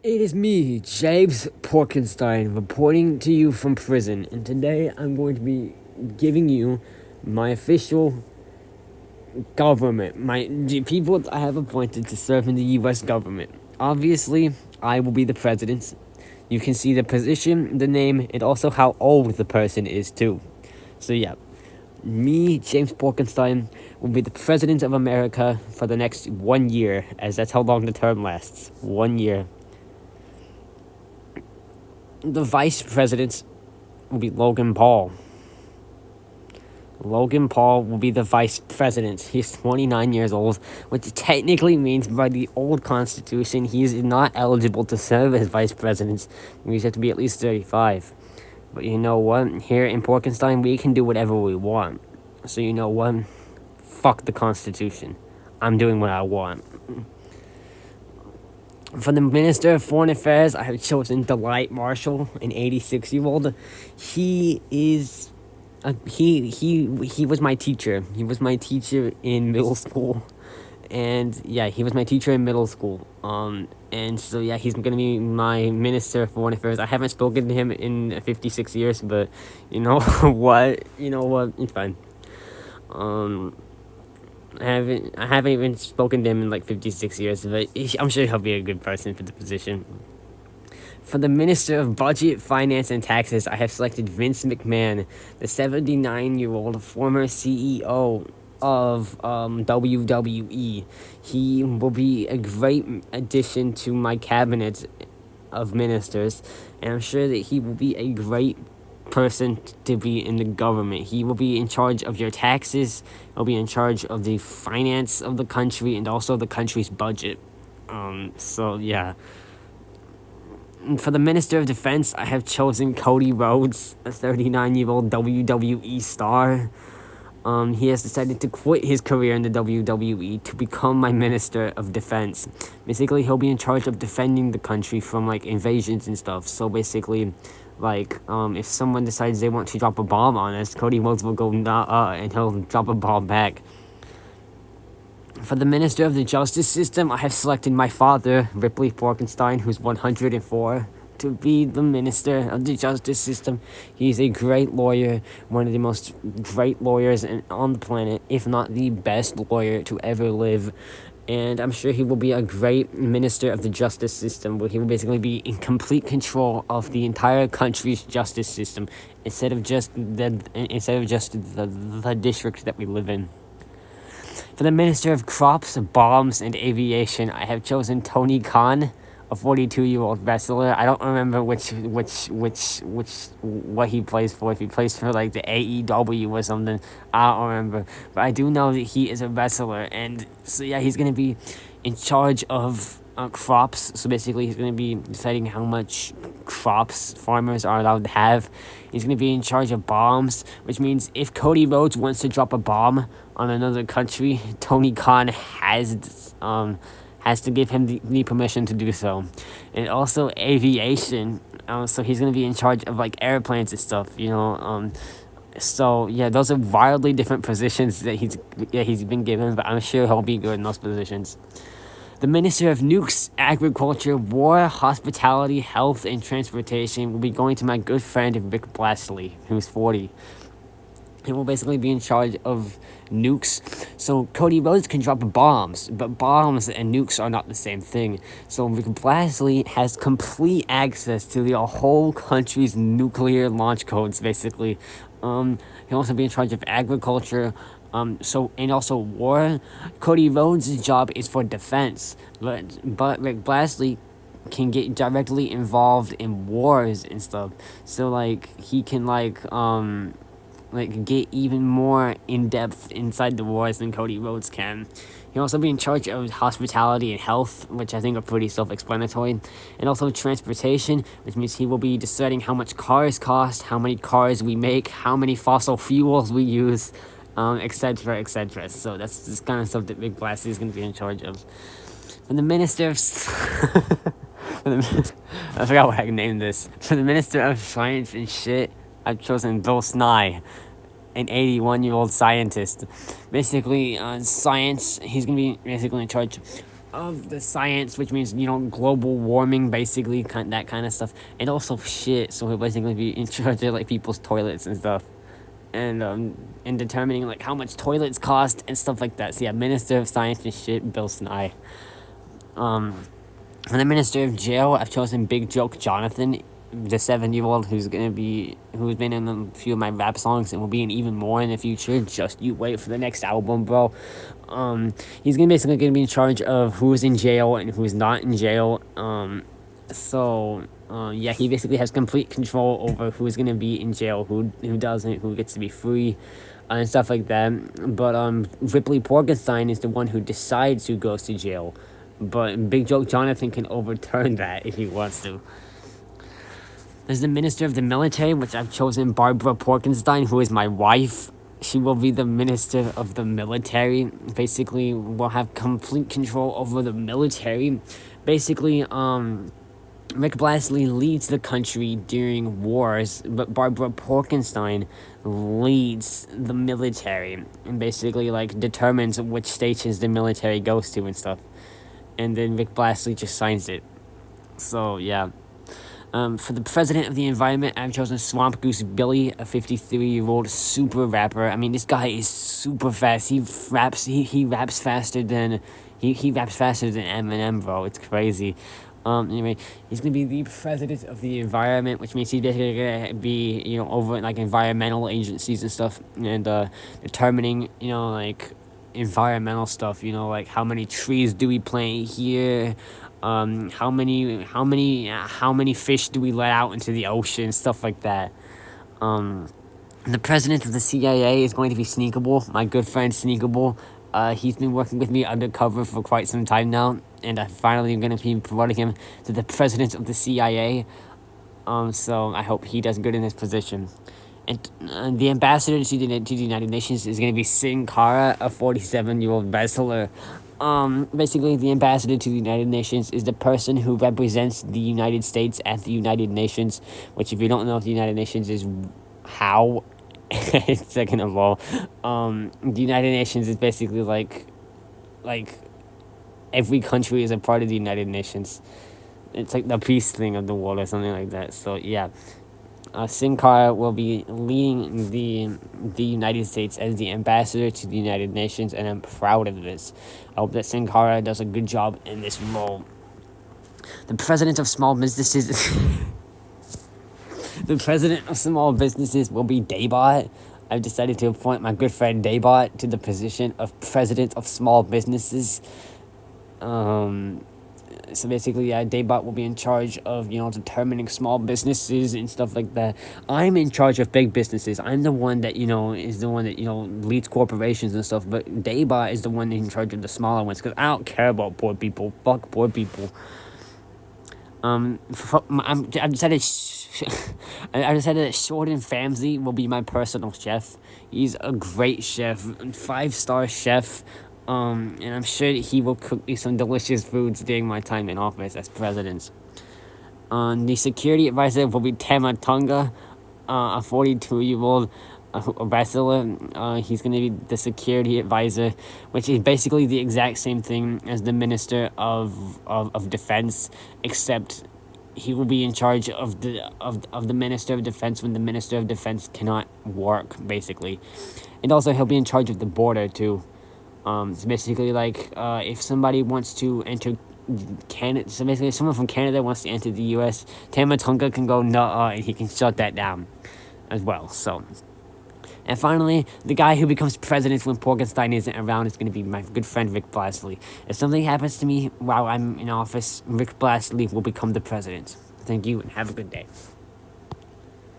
It is me, James Porkenstein, reporting to you from prison, and today I'm going to be giving you my official government, the people I have appointed to serve in the U.S. government. Obviously, I will be the president. You can see the position, the name, and also how old the person is, too. So, yeah, me, James Porkenstein, will be the president of America for the next 1 year, as that's how long the term lasts. 1 year. The vice president will be Logan Paul. Logan Paul will be the vice president. He's 29 years old, which technically means by the old constitution, he is not eligible to serve as vice president. You have to be at least 35. But you know what? Here in Porkenstein, we can do whatever we want. So you know what? Fuck the constitution. I'm doing what I want. For the Minister of Foreign Affairs, I have chosen Dwight Marshall, an 86-year-old. He is, he was my teacher. He was my teacher in middle school, and yeah, he was my teacher in middle school. And so yeah, he's gonna be my Minister of Foreign Affairs. I haven't spoken to him in 56 years, but you know what? It's fine. I haven't even spoken to him in like 56 years, but I'm sure he'll be a good person for the position. For the Minister of Budget, Finance, and Taxes, I have selected Vince McMahon, the 79-year-old former CEO of WWE. He will be a great addition to my cabinet of ministers, and I'm sure that he will be a great person to be in the government. He will be in charge of your taxes, he'll be in charge of the finance of the country, and also the country's budget. So yeah. And for the Minister of Defense, I have chosen Cody Rhodes, a 39-year-old WWE star. He has decided to quit his career in the WWE to become my Minister of Defense. Basically, he'll be in charge of defending the country from, like, invasions and stuff. So basically, like, if someone decides they want to drop a bomb on us, Cody Rhodes will go, nah, and he'll drop a bomb back. For the Minister of the Justice System, I have selected my father, Ripley Porkenstein, who's 104, to be the Minister of the Justice System. He's a great lawyer, one of the most great lawyers on the planet, if not the best lawyer to ever live. And I'm sure he will be a great Minister of the Justice System, where he will basically be in complete control of the entire country's justice system, instead of just the district that we live in. For the Minister of Crops, Bombs, and Aviation, I have chosen Tony Khan, a 42-year-old wrestler. I don't remember what he plays for. If he plays for like the AEW or something, I don't remember. But I do know that he is a wrestler, and so yeah, he's gonna be in charge of crops. So basically, he's gonna be deciding how much crops farmers are allowed to have. He's gonna be in charge of bombs, which means if Cody Rhodes wants to drop a bomb on another country, Tony Khan has to give him the permission to do so. And also aviation, so he's going to be in charge of like airplanes and stuff, so yeah, those are wildly different positions that he's been given, but I'm sure he'll be good in those positions. The Minister of Nukes, Agriculture, War, Hospitality, Health, and Transportation will be going to my good friend Rick Blastly, who's 40. He will basically be in charge of nukes. So Cody Rhodes can drop bombs, but bombs and nukes are not the same thing. So Rick Blastly has complete access to the whole country's nuclear launch codes, basically. He'll also be in charge of agriculture, and also war. Cody Rhodes' job is for defense, but Rick Blastly can get directly involved in wars and stuff. So like he can get even more in-depth inside the wars than Cody Rhodes can. He'll also be in charge of hospitality and health, which I think are pretty self-explanatory, and also transportation, which means he will be deciding how much cars cost, how many cars we make, how many fossil fuels we use, etc., etc. So that's this kind of stuff that Big Blasty is going to be in charge of. And the Minister of... I forgot what I named this. For the Minister of Science and shit, I've chosen Bill Nye, an 81-year-old scientist. Basically, science, he's going to be basically in charge of the science, which means, global warming, basically, that kind of stuff, and also shit. So he'll basically be in charge of like people's toilets and stuff, and determining like how much toilets cost and stuff like that. So yeah, Minister of Science and shit, Bill Nye. For the Minister of Jail, I've chosen Big Joke Jonathan, the 7-year-old who's been in a few of my rap songs and will be in even more in the future. Just you wait for the next album, bro. He's basically gonna be in charge of who's in jail and who's not in jail. Yeah, he basically has complete control over who's gonna be in jail, who doesn't, who gets to be free, and stuff like that. But Ripley Porkenstein is the one who decides who goes to jail. But Big Joke Jonathan can overturn that if he wants to. There's the Minister of the Military, which I've chosen Barbara Porkenstein, who is my wife. She will be the Minister of the Military. Basically, will have complete control over the military. Basically, Rick Blastly leads the country during wars, but Barbara Porkenstein leads the military and basically like determines which stations the military goes to and stuff. And then Rick Blastly just signs it. So yeah. For the President of the Environment, I've chosen Swamp Goose Billy, a 53-year-old super rapper. I mean, this guy is super fast. He raps faster than Eminem, bro. It's crazy. Anyway, he's gonna be the President of the Environment, which means he's basically gonna be, over like environmental agencies and stuff, and determining, like environmental stuff. Like how many trees do we plant here? How many fish do we let out into the ocean? Stuff like that. The president of the CIA is going to be Sneakable, my good friend Sneakable. He's been working with me undercover for quite some time now, and I finally am going to be promoting him to the president of the CIA. So I hope he does good in this position. And the ambassador to the United Nations is going to be Sin Cara, a 47-year-old wrestler. Basically, the ambassador to the United Nations is the person who represents the United States at the United Nations, which, if you don't know what the United Nations is, how? Second of all, the United Nations is basically like every country is a part of the United Nations. It's like the peace thing of the world or something like that. So, yeah. Sin Cara will be leading the United States as the ambassador to the United Nations, and I'm proud of this. I hope that Sin Cara does a good job in this role. The president of small businesses the president of small businesses will be Daybot. I've decided to appoint my good friend Daybot to the position of president of small businesses. So basically, Daybot will be in charge of, determining small businesses and stuff like that. I'm in charge of big businesses. I'm the one that, leads corporations and stuff. But Daybot is the one in charge of the smaller ones, because I don't care about poor people. Fuck poor people. I've decided that Shorten Famsley will be my personal chef. He's a great chef, 5-star chef. And I'm sure that he will cook me some delicious foods during my time in office as president. The security advisor will be Tama Tonga, a 42-year-old wrestler. He's going to be the security advisor, which is basically the exact same thing as the Minister of Defense, except he will be in charge of the Minister of Defense when the Minister of Defense cannot work, basically. And also, he'll be in charge of the border, too. So basically, if somebody wants to enter Canada, so basically if someone from Canada wants to enter the U.S., Tama Tonga can go nuh-uh, and he can shut that down as well, so. And finally, the guy who becomes president when Porkenstein isn't around is going to be my good friend Rick Blastly. If something happens to me while I'm in office, Rick Blastly will become the president. Thank you, and have a good day.